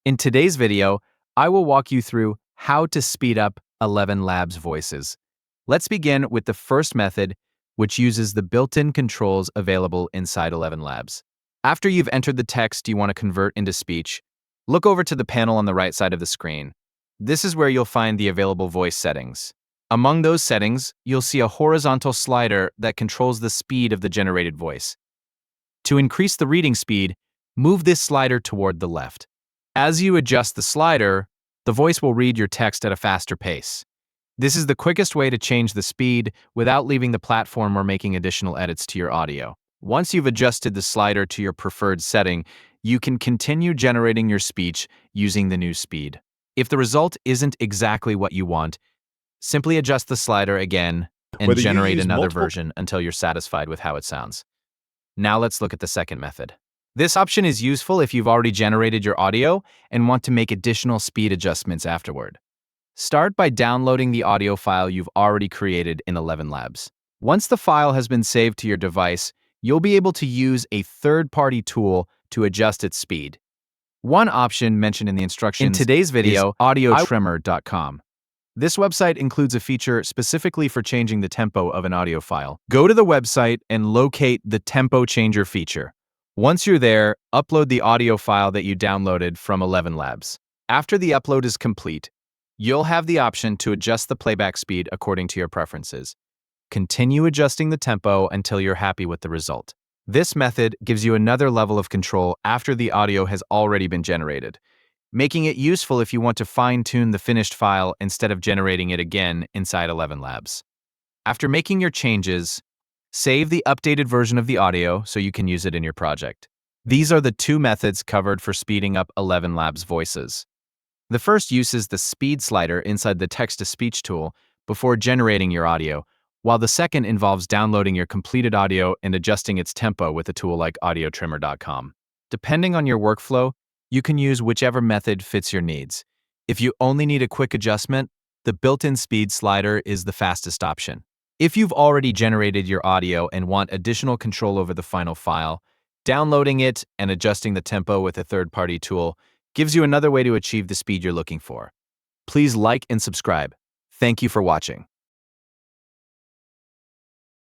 In today's video, I will walk you through how to speed up ElevenLabs voices. Let's begin with the first method, which uses the built-in controls available inside ElevenLabs. After you've entered the text you want to convert into speech, look over to the panel on the right side of the screen. This is where you'll find the available voice settings. Among those settings, you'll see a horizontal slider that controls the speed of the generated voice. To increase the reading speed, move this slider toward the left. As you adjust the slider, the voice will read your text at a faster pace. This is the quickest way to change the speed without leaving the platform or making additional edits to your audio. Once you've adjusted the slider to your preferred setting, you can continue generating your speech using the new speed. If the result isn't exactly what you want, simply adjust the slider again and generate another version until you're satisfied with how it sounds. Now let's look at the second method. This option is useful if you've already generated your audio and want to make additional speed adjustments afterward. Start by downloading the audio file you've already created in ElevenLabs. Once the file has been saved to your device, you'll be able to use a third-party tool to adjust its speed. One option mentioned in the instructions in today's video is AudioTrimmer.com. This website includes a feature specifically for changing the tempo of an audio file. Go to the website and locate the Tempo Changer feature. Once you're there, upload the audio file that you downloaded from ElevenLabs. After the upload is complete, you'll have the option to adjust the playback speed according to your preferences. Continue adjusting the tempo until you're happy with the result. This method gives you another level of control after the audio has already been generated, making it useful if you want to fine-tune the finished file instead of generating it again inside ElevenLabs. After making your changes, save the updated version of the audio so you can use it in your project. These are the two methods covered for speeding up ElevenLabs voices. The first uses the speed slider inside the text-to-speech tool before generating your audio, while the second involves downloading your completed audio and adjusting its tempo with a tool like AudioTrimmer.com. Depending on your workflow, you can use whichever method fits your needs. If you only need a quick adjustment, the built-in speed slider is the fastest option. If you've already generated your audio and want additional control over the final file, downloading it and adjusting the tempo with a third-party tool gives you another way to achieve the speed you're looking for. Please like and subscribe. Thank you for watching.